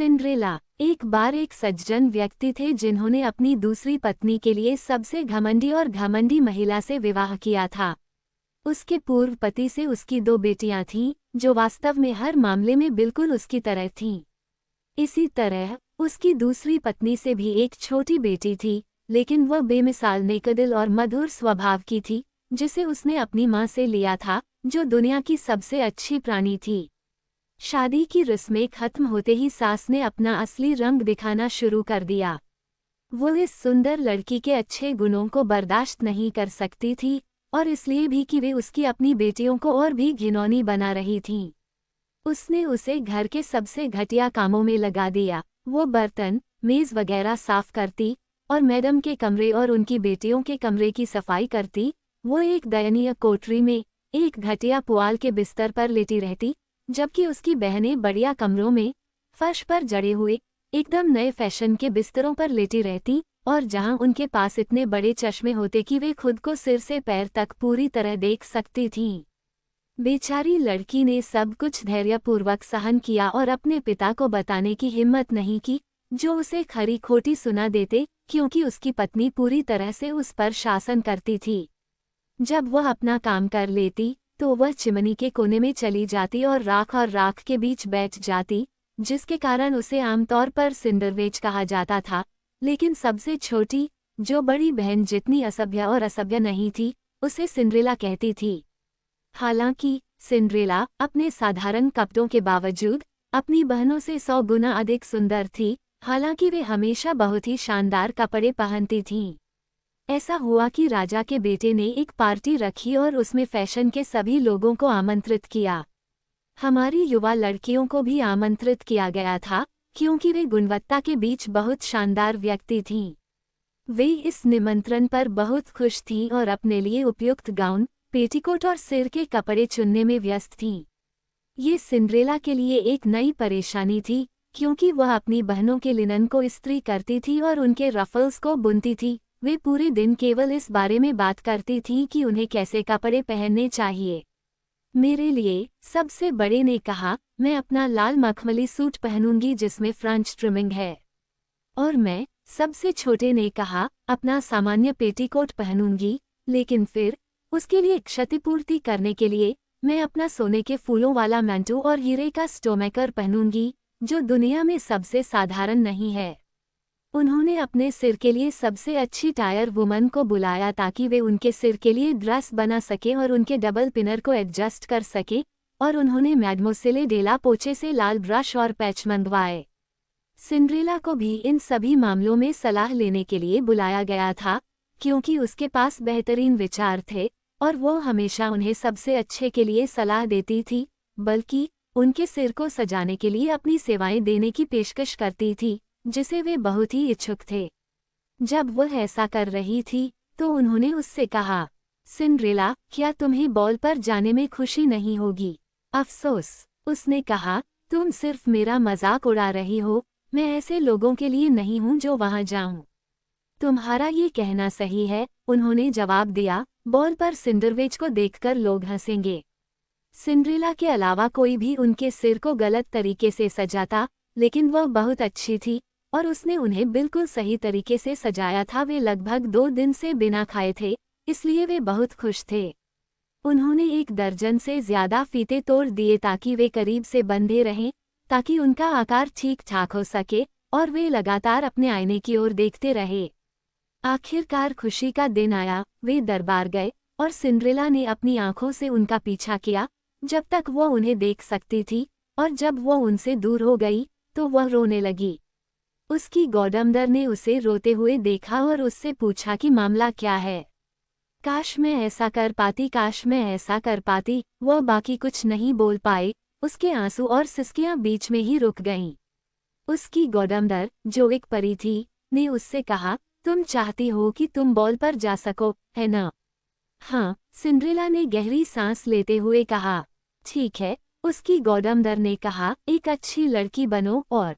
Cinderella. एक बार एक सज्जन व्यक्ति थे जिन्होंने अपनी दूसरी पत्नी के लिए सबसे घमंडी और घमंडी महिला से विवाह किया था। उसके पूर्व पति से उसकी 2 बेटियां थीं, जो वास्तव में हर मामले में बिल्कुल उसकी तरह थीं। इसी तरह उसकी दूसरी पत्नी से भी एक छोटी बेटी थी, लेकिन वह बेमिसाल नेकदिल और मधुर स्वभाव की थी, जिसे उसने अपनी माँ से लिया था, जो दुनिया की सबसे अच्छी प्राणी थी। शादी की रस्में खत्म होते ही सास ने अपना असली रंग दिखाना शुरू कर दिया। वो इस सुंदर लड़की के अच्छे गुणों को बर्दाश्त नहीं कर सकती थी, और इसलिए भी कि वे उसकी अपनी बेटियों को और भी घिनौनी बना रही थीं। उसने उसे घर के सबसे घटिया कामों में लगा दिया। वो बर्तन, मेज वगैरह साफ करती और मैडम के कमरे और उनकी बेटियों के कमरे की सफाई करती। वो एक दयनीय कोठरी में एक घटिया पुआल के बिस्तर पर लेटी रहती, जबकि उसकी बहनें बढ़िया कमरों में फर्श पर जड़े हुए एकदम नए फैशन के बिस्तरों पर लेटी रहती, और जहां उनके पास इतने बड़े चश्मे होते कि वे खुद को सिर से पैर तक पूरी तरह देख सकती थीं। बेचारी लड़की ने सब कुछ धैर्यपूर्वक सहन किया और अपने पिता को बताने की हिम्मत नहीं की, जो उसे खरी खोटी सुना देते, क्योंकि उसकी पत्नी पूरी तरह से उस पर शासन करती थी। जब वह अपना काम कर लेती तो वह चिमनी के कोने में चली जाती और राख के बीच बैठ जाती, जिसके कारण उसे आमतौर पर सिंडरवेज कहा जाता था। लेकिन सबसे छोटी, जो बड़ी बहन जितनी असभ्य और असभ्य नहीं थी, उसे सिंड्रेला कहती थी। हालांकि सिंड्रेला अपने साधारण कपड़ों के बावजूद अपनी बहनों से 100 गुना अधिक सुंदर थी, हालांकि वे हमेशा बहुत ही शानदार कपड़े पहनती थीं। ऐसा हुआ कि राजा के बेटे ने एक पार्टी रखी और उसमें फैशन के सभी लोगों को आमंत्रित किया। हमारी युवा लड़कियों को भी आमंत्रित किया गया था, क्योंकि वे गुणवत्ता के बीच बहुत शानदार व्यक्ति थीं। वे इस निमंत्रण पर बहुत खुश थीं और अपने लिए उपयुक्त गाउन, पेटीकोट और सिर के कपड़े चुनने में व्यस्त थीं। ये सिंड्रेला के लिए एक नई परेशानी थी, क्योंकि वह अपनी बहनों के लिनन को इस्त्री करती थी और उनके रफल्स को बुनती थी। वे पूरे दिन केवल इस बारे में बात करती थीं कि उन्हें कैसे कपड़े पहनने चाहिए। मेरे लिए, सबसे बड़े ने कहा, मैं अपना लाल मखमली सूट पहनूंगी जिसमें फ्रेंच ट्रिमिंग है। और मैं, सबसे छोटे ने कहा, अपना सामान्य पेटीकोट पहनूंगी, लेकिन फिर उसके लिए क्षतिपूर्ति करने के लिए मैं अपना सोने के फूलों वाला मैंटो और हीरे का स्टोमेकर पहनूंगी, जो दुनिया में सबसे साधारण नहीं है। उन्होंने अपने सिर के लिए सबसे अच्छी टायर वुमन को बुलाया ताकि वे उनके सिर के लिए ड्रेस बना सके और उनके डबल पिनर को एडजस्ट कर सके, और उन्होंने मैडमोसेले डेला पोचे से लाल ब्रश और पैच मंगवाए। सिंड्रेला को भी इन सभी मामलों में सलाह लेने के लिए बुलाया गया था, क्योंकि उसके पास बेहतरीन विचार थे और वो हमेशा उन्हें सबसे अच्छे के लिए सलाह देती थी, बल्कि उनके सिर को सजाने के लिए अपनी सेवाएं देने की पेशकश करती थी, जिसे वे बहुत ही इच्छुक थे। जब वह ऐसा कर रही थी तो उन्होंने उससे कहा, सिंड्रेला, क्या तुम्हें बॉल पर जाने में खुशी नहीं होगी? अफसोस, उसने कहा, तुम सिर्फ मेरा मजाक उड़ा रही हो। मैं ऐसे लोगों के लिए नहीं हूं जो वहां जाऊं। तुम्हारा ये कहना सही है, उन्होंने जवाब दिया, बॉल पर सिंडरवेज को देखकर लोग हंसेंगे। सिंड्रेला के अलावा कोई भी उनके सिर को गलत तरीके से सजाता, लेकिन वह बहुत अच्छी थी और उसने उन्हें बिल्कुल सही तरीके से सजाया था। वे लगभग 2 दिन से बिना खाए थे, इसलिए वे बहुत खुश थे। उन्होंने 1 दर्जन से ज्यादा फीते तोड़ दिए ताकि वे करीब से बंधे रहें, ताकि उनका आकार ठीक ठाक हो सके, और वे लगातार अपने आईने की ओर देखते रहे। आखिरकार खुशी का दिन आया। वे दरबार गए और सिंड्रेला ने अपनी आंखों से उनका पीछा किया जब तक वो उन्हें देख सकती थी, और जब वो उनसे दूर हो गई तो वह रोने लगी। उसकी गॉडमदर ने उसे रोते हुए देखा और उससे पूछा कि मामला क्या है। काश मैं ऐसा कर पाती, काश मैं ऐसा कर पाती। वो बाकी कुछ नहीं बोल पाए, उसके आंसू और सिसकियां बीच में ही रुक गईं। उसकी गॉडमदर, जो एक परी थी, ने उससे कहा, तुम चाहती हो कि तुम बॉल पर जा सको, है ना? हाँ, सिंड्रेला ने गहरी सांस लेते हुए कहा। ठीक है, उसकी गॉडमदर ने कहा, एक अच्छी लड़की बनो और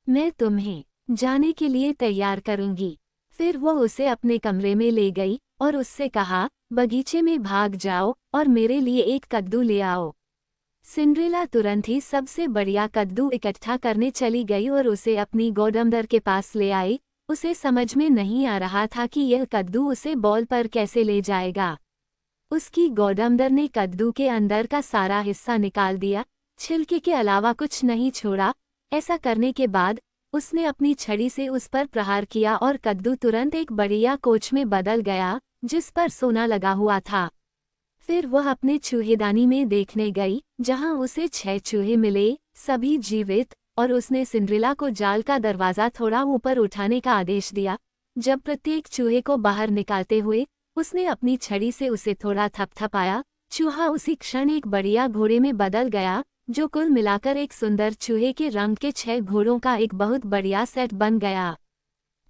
मैं तुम्हें जाने के लिए तैयार करूंगी। फिर वो उसे अपने कमरे में ले गई और उससे कहा, बगीचे में भाग जाओ और मेरे लिए एक कद्दू ले आओ। सिंड्रेला तुरंत ही सबसे बढ़िया कद्दू इकट्ठा करने चली गई और उसे अपनी गॉडमदर के पास ले आई। उसे समझ में नहीं आ रहा था कि यह कद्दू उसे बॉल पर कैसे ले जाएगा। उसकी गॉडमदर ने कद्दू के अंदर का सारा हिस्सा निकाल दिया, छिलके के अलावा कुछ नहीं छोड़ा। ऐसा करने के बाद उसने अपनी छड़ी से उस पर प्रहार किया और कद्दू तुरंत एक बढ़िया कोच में बदल गया जिस पर सोना लगा हुआ था। फिर वह अपने चूहेदानी में देखने गई, जहां उसे 6 चूहे मिले, सभी जीवित, और उसने सिंड्रेला को जाल का दरवाज़ा थोड़ा ऊपर उठाने का आदेश दिया। जब प्रत्येक चूहे को बाहर निकालते हुए उसने अपनी छड़ी से उसे थोड़ा थपथपाया, चूहा उसी क्षण एक बढ़िया घोड़े में बदल गया, जो कुल मिलाकर एक सुंदर चूहे के रंग के 6 घोड़ों का एक बहुत बढ़िया सेट बन गया।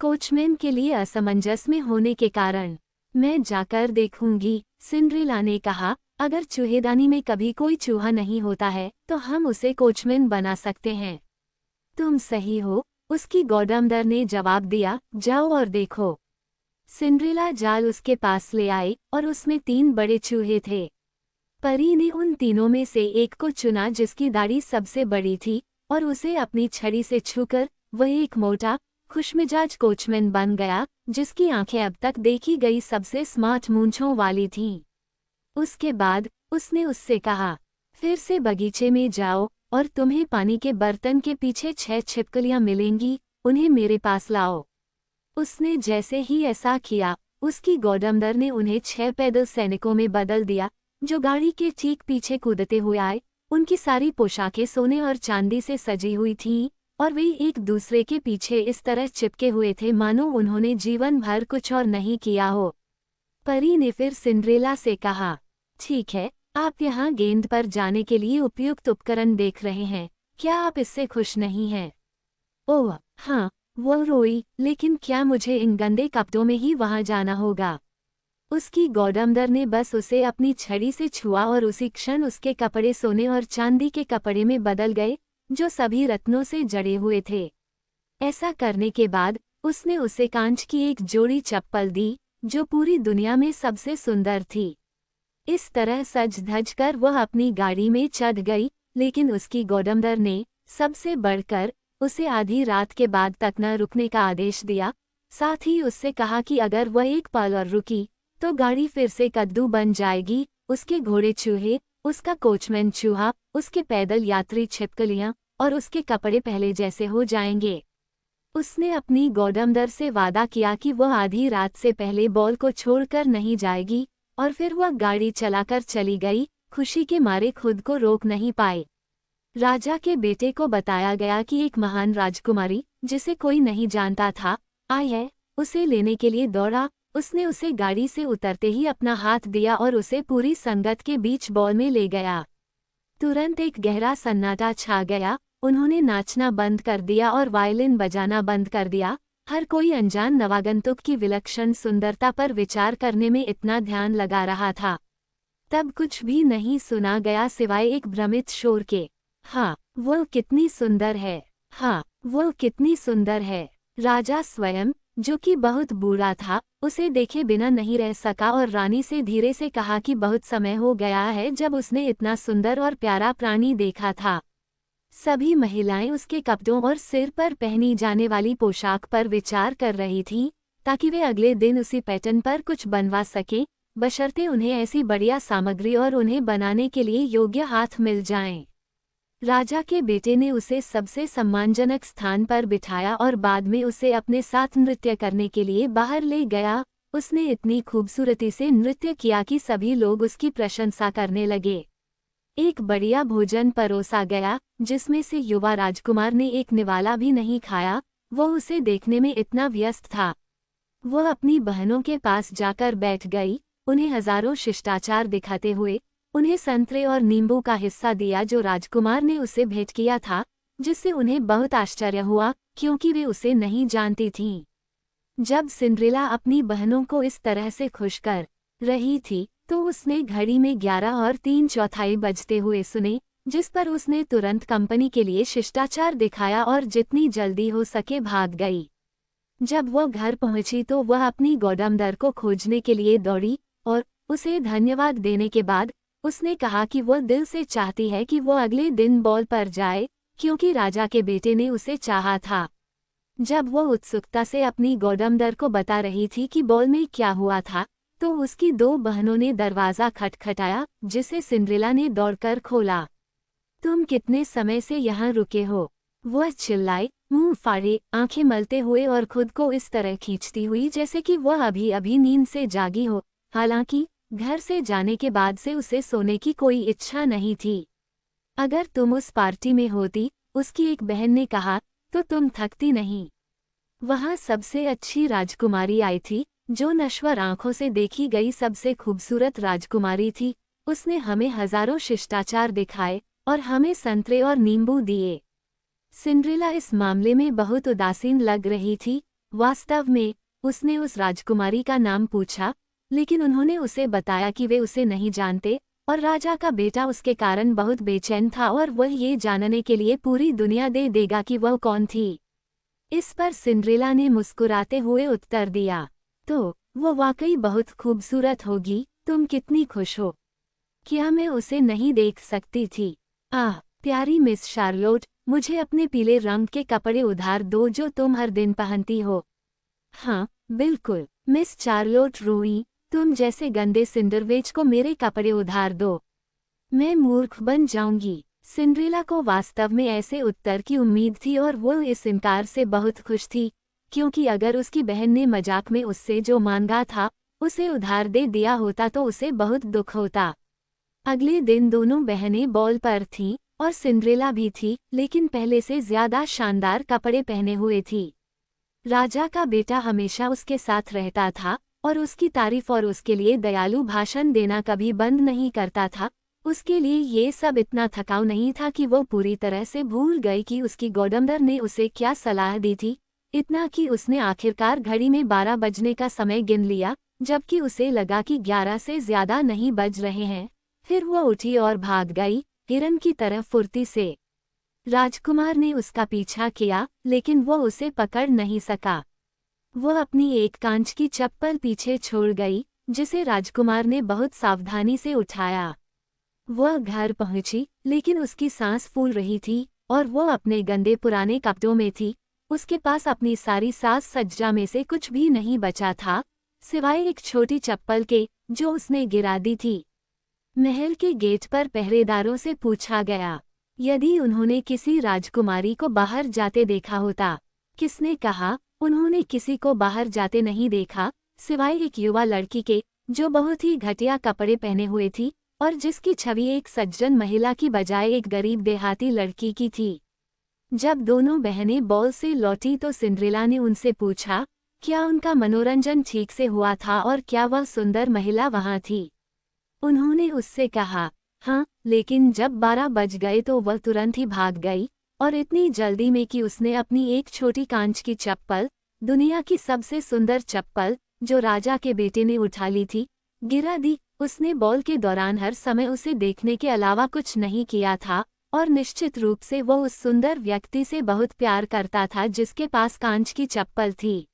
कोचमैन के लिए असमंजस में होने के कारण, मैं जाकर देखूंगी, सिंड्रेला ने कहा। अगर चूहेदानी में कभी कोई चूहा नहीं होता है तो हम उसे कोचमैन बना सकते हैं। तुम सही हो, उसकी गॉडमदर ने जवाब दिया। जाओ और देखो। सिंड्रेला जाल उसके पास ले आई और उसमें 3 बड़े चूहे थे। परी ने उन तीनों में से एक को चुना जिसकी दाढ़ी सबसे बड़ी थी, और उसे अपनी छड़ी से छूकर वह एक मोटा, खुशमिजाज कोचमैन बन गया, जिसकी आंखें अब तक देखी गई सबसे स्मार्ट मूंछों वाली थीं। उसके बाद उसने उससे कहा, फिर से बगीचे में जाओ और तुम्हें पानी के बर्तन के पीछे 6 छिपकलियां मिलेंगी, उन्हें मेरे पास लाओ। उसने जैसे ही ऐसा किया, उसकी गॉडमदर ने उन्हें 6 पैदल सैनिकों में बदल दिया, जो गाड़ी के ठीक पीछे कूदते हुए आए। उनकी सारी पोशाकें सोने और चांदी से सजी हुई थीं, और वे एक दूसरे के पीछे इस तरह चिपके हुए थे मानो उन्होंने जीवन भर कुछ और नहीं किया हो। परी ने फिर सिंड्रेला से कहा, ठीक है, आप यहाँ गेंद पर जाने के लिए उपयुक्त उपकरण देख रहे हैं, क्या आप इससे खुश नहीं हैं? ओह हाँ, वो रोई, लेकिन क्या मुझे इन गंदे कपड़ों में ही वहाँ जाना होगा? उसकी गॉडमदर ने बस उसे अपनी छड़ी से छुआ और उसी क्षण उसके कपड़े सोने और चांदी के कपड़े में बदल गए, जो सभी रत्नों से जड़े हुए थे। ऐसा करने के बाद उसने उसे कांच की एक जोड़ी चप्पल दी, जो पूरी दुनिया में सबसे सुंदर थी। इस तरह सज धज कर वह अपनी गाड़ी में चढ़ गई, लेकिन उसकी गॉडमदर ने सबसे बढ़कर उसे आधी रात के बाद तक न रुकने का आदेश दिया। साथ ही उससे कहा कि अगर वह एक पल और रुकी तो गाड़ी फिर से कद्दू बन जाएगी, उसके घोड़े चूहे, उसका कोचमैन चूहा, उसके पैदल यात्री छिपकलियां और उसके कपड़े पहले जैसे हो जाएंगे। उसने अपनी गॉडमदर से वादा किया कि वह आधी रात से पहले बॉल को छोड़कर नहीं जाएगी, और फिर वह गाड़ी चलाकर चली गई, खुशी के मारे खुद को रोक नहीं पाए। राजा के बेटे को बताया गया कि एक महान राजकुमारी, जिसे कोई नहीं जानता था, आई है। उसे लेने के लिए दौड़ा। उसने उसे गाड़ी से उतरते ही अपना हाथ दिया और उसे पूरी संगत के बीच बॉल में ले गया। तुरंत एक गहरा सन्नाटा छा गया। उन्होंने नाचना बंद कर दिया और वायलिन बजाना बंद कर दिया। हर कोई अनजान नवागंतुक की विलक्षण सुंदरता पर विचार करने में इतना ध्यान लगा रहा था। तब कुछ भी नहीं सुना गया सिवाय एक भ्रमित शोर के। हाँ, वो कितनी सुंदर है! हाँ, वो कितनी सुंदर है! राजा स्वयं, जो कि बहुत बूढ़ा था, उसे देखे बिना नहीं रह सका और रानी से धीरे से कहा कि बहुत समय हो गया है जब उसने इतना सुंदर और प्यारा प्राणी देखा था। सभी महिलाएं उसके कपड़ों और सिर पर पहनी जाने वाली पोशाक पर विचार कर रही थीं, ताकि वे अगले दिन उसी पैटर्न पर कुछ बनवा सकें, बशर्ते उन्हें ऐसी बढ़िया सामग्री और उन्हें बनाने के लिए योग्य हाथ मिल जाएं। राजा के बेटे ने उसे सबसे सम्मानजनक स्थान पर बिठाया और बाद में उसे अपने साथ नृत्य करने के लिए बाहर ले गया। उसने इतनी खूबसूरती से नृत्य किया कि सभी लोग उसकी प्रशंसा करने लगे। एक बढ़िया भोजन परोसा गया, जिसमें से युवा राजकुमार ने एक निवाला भी नहीं खाया। वो उसे देखने में इतना व्यस्त था। वह अपनी बहनों के पास जाकर बैठ गई, उन्हें हजारों शिष्टाचार दिखाते हुए उन्हें संतरे और नींबू का हिस्सा दिया जो राजकुमार ने उसे भेंट किया था, जिससे उन्हें बहुत आश्चर्य हुआ, क्योंकि वे उसे नहीं जानती थीं। जब सिंड्रेला अपनी बहनों को इस तरह से खुश कर रही थी, तो उसने घड़ी में 11 और 3/4 बजते हुए सुने, जिस पर उसने तुरंत कंपनी के लिए शिष्टाचार दिखाया और जितनी जल्दी हो सके भाग गई। जब वह घर पहुंची तो वह अपनी गॉडमदर को खोजने के लिए दौड़ी और उसे धन्यवाद देने के बाद उसने कहा कि वह दिल से चाहती है कि वो अगले दिन बॉल पर जाए, क्योंकि राजा के बेटे ने उसे चाहा था। जब वह उत्सुकता से अपनी गॉडमदर को बता रही थी कि बॉल में क्या हुआ था, तो उसकी दो बहनों ने दरवाज़ा खटखटाया, जिसे सिंड्रेला ने दौड़कर खोला। तुम कितने समय से यहाँ रुके हो? वह चिल्लाई, मुंह फाड़े, आंखें मलते हुए और खुद को इस तरह खींचती हुई जैसे कि वह अभी अभी नींद से जागी हो। हालांकि घर से जाने के बाद से उसे सोने की कोई इच्छा नहीं थी। अगर तुम उस पार्टी में होती, उसकी एक बहन ने कहा, तो तुम थकती नहीं। वहाँ सबसे अच्छी राजकुमारी आई थी, जो नश्वर आंखों से देखी गई सबसे खूबसूरत राजकुमारी थी। उसने हमें हजारों शिष्टाचार दिखाए और हमें संतरे और नींबू दिए। सिंड्रेला इस मामले में बहुत उदासीन लग रही थी। वास्तव में उसने उस राजकुमारी का नाम पूछा, लेकिन उन्होंने उसे बताया कि वे उसे नहीं जानते और राजा का बेटा उसके कारण बहुत बेचैन था और वह ये जानने के लिए पूरी दुनिया दे देगा कि वह कौन थी। इस पर सिंड्रेला ने मुस्कुराते हुए उत्तर दिया, तो वो वाकई बहुत खूबसूरत होगी। तुम कितनी खुश हो। क्या मैं उसे नहीं देख सकती थी? आह प्यारी मिस शार्लोट, मुझे अपने पीले रंग के कपड़े उधार दो जो तुम हर दिन पहनती हो। हाँ बिल्कुल मिस चार्लोट रोई, तुम जैसे गंदे सिंडरवेज को मेरे कपड़े उधार दो। मैं मूर्ख बन जाऊंगी। सिंड्रेला को वास्तव में ऐसे उत्तर की उम्मीद थी और वो इस इनकार से बहुत खुश थी, क्योंकि अगर उसकी बहन ने मजाक में उससे जो मांगा था उसे उधार दे दिया होता तो उसे बहुत दुख होता। अगले दिन दोनों बहनें बॉल पर थीं और सिंड्रेला भी थी, लेकिन पहले से ज्यादा शानदार कपड़े पहने हुए थी। राजा का बेटा हमेशा उसके साथ रहता था और उसकी तारीफ और उसके लिए दयालु भाषण देना कभी बंद नहीं करता था। उसके लिए ये सब इतना थकाऊ नहीं था कि वो पूरी तरह से भूल गई कि उसकी गॉडमदर ने उसे क्या सलाह दी थी। इतना कि उसने आखिरकार घड़ी में 12 बजने का समय गिन लिया, जबकि उसे लगा कि 11 से ज्यादा नहीं बज रहे हैं। फिर वो उठी और भाग गई, हिरन की तरह फुर्ती से। राजकुमार ने उसका पीछा किया, लेकिन वो उसे पकड़ नहीं सका। वो अपनी एक कांच की चप्पल पीछे छोड़ गई, जिसे राजकुमार ने बहुत सावधानी से उठाया। वह घर पहुंची, लेकिन उसकी सांस फूल रही थी और वो अपने गंदे पुराने कपड़ों में थी। उसके पास अपनी सारी साज सज्जा में से कुछ भी नहीं बचा था, सिवाय एक छोटी चप्पल के, जो उसने गिरा दी थी। महल के गेट पर पहरेदारों से पूछा गया, यदि उन्होंने किसी राजकुमारी को बाहर जाते देखा होता। किसने कहा, उन्होंने किसी को बाहर जाते नहीं देखा, सिवाय एक युवा लड़की के, जो बहुत ही घटिया कपड़े पहने हुए थी और जिसकी छवि एक सज्जन महिला की बजाय एक गरीब देहाती लड़की की थी। जब दोनों बहनें बॉल से लौटी तो सिंड्रेला ने उनसे पूछा, क्या उनका मनोरंजन ठीक से हुआ था और क्या वह सुंदर महिला वहाँ थी। उन्होंने उससे कहा, हाँ, लेकिन जब 12 बज गए तो वह तुरंत ही भाग गई और इतनी जल्दी में कि उसने अपनी एक छोटी कांच की चप्पल, दुनिया की सबसे सुंदर चप्पल, जो राजा के बेटे ने उठा ली थी, गिरा दी। उसने बॉल के दौरान हर समय उसे देखने के अलावा कुछ नहीं किया था और निश्चित रूप से वो उस सुंदर व्यक्ति से बहुत प्यार करता था जिसके पास कांच की चप्पल थी।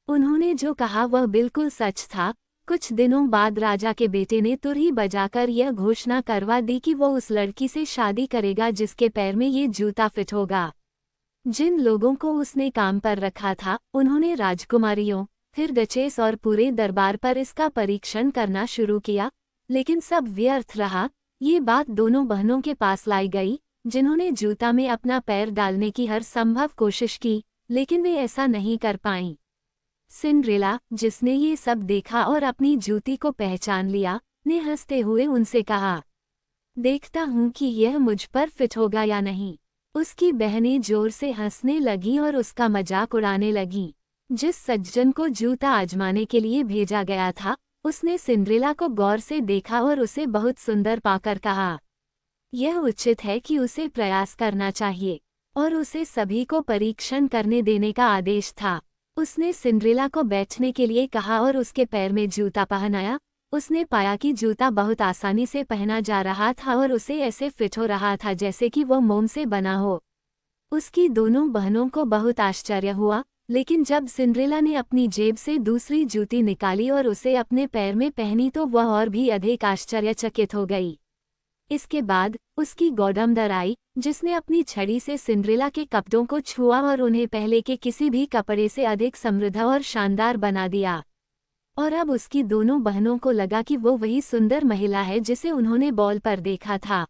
उन्होंने जो कहा वह बिल्कुल सच था। कुछ दिनों बाद राजा के बेटे ने तुरही बजाकर यह घोषणा करवा दी कि वो उस लड़की से शादी करेगा जिसके पैर में ये जूता फिट होगा। जिन लोगों को उसने काम पर रखा था, उन्होंने राजकुमारियों, फिर डचेस और पूरे दरबार पर इसका परीक्षण करना शुरू किया, लेकिन सब व्यर्थ रहा। ये बात दोनों बहनों के पास लाई गई, जिन्होंने जूता में अपना पैर डालने की हर संभव कोशिश की, लेकिन वे ऐसा नहीं कर पाईं। सिंड्रेला, जिसने ये सब देखा और अपनी जूती को पहचान लिया, ने हंसते हुए उनसे कहा, देखता हूँ कि यह मुझ पर फिट होगा या नहीं। उसकी बहनें जोर से हंसने लगीं और उसका मजाक उड़ाने लगीं। जिस सज्जन को जूता आजमाने के लिए भेजा गया था, उसने सिंड्रेला को गौर से देखा और उसे बहुत सुंदर पाकर कहा, यह उचित है कि उसे प्रयास करना चाहिए, और उसे सभी को परीक्षण करने देने का आदेश था। उसने सिंड्रेला को बैठने के लिए कहा और उसके पैर में जूता पहनाया। उसने पाया कि जूता बहुत आसानी से पहना जा रहा था और उसे ऐसे फिट हो रहा था जैसे कि वो मोम से बना हो। उसकी दोनों बहनों को बहुत आश्चर्य हुआ, लेकिन जब सिंड्रेला ने अपनी जेब से दूसरी जूती निकाली और उसे अपने पैर में पहनी तो वह और भी अधिक आश्चर्यचकित हो गई। इसके बाद उसकी गॉडमदर आई, जिसने अपनी छड़ी से सिंड्रेला के कपड़ों को छुआ और उन्हें पहले के किसी भी कपड़े से अधिक समृद्ध और शानदार बना दिया। और अब उसकी दोनों बहनों को लगा कि वो वही सुंदर महिला है जिसे उन्होंने बॉल पर देखा था।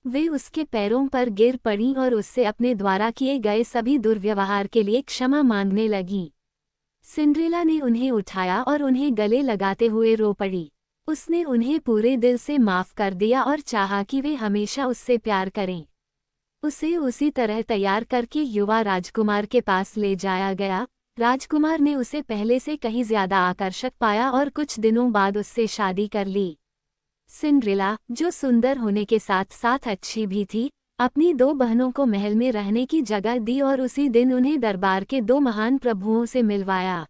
वे उसके पैरों पर गिर पड़ीं और उससे अपने द्वारा किए गए सभी दुर्व्यवहार के लिए क्षमा मांगने लगीं। सिंड्रेला ने उन्हें उठाया और उन्हें गले लगाते हुए रो पड़ी। उसने उन्हें पूरे दिल से माफ़ कर दिया और चाहा कि वे हमेशा उससे प्यार करें। उसे उसी तरह तैयार करके युवा राजकुमार के पास ले जाया गया। राजकुमार ने उसे पहले से कहीं ज्यादा आकर्षक पाया और कुछ दिनों बाद उससे शादी कर ली। सिंड्रेला, जो सुंदर होने के साथ साथ अच्छी भी थी, अपनी दो बहनों को महल में रहने की जगह दी और उसी दिन उन्हें दरबार के दो महान प्रभुओं से मिलवाया।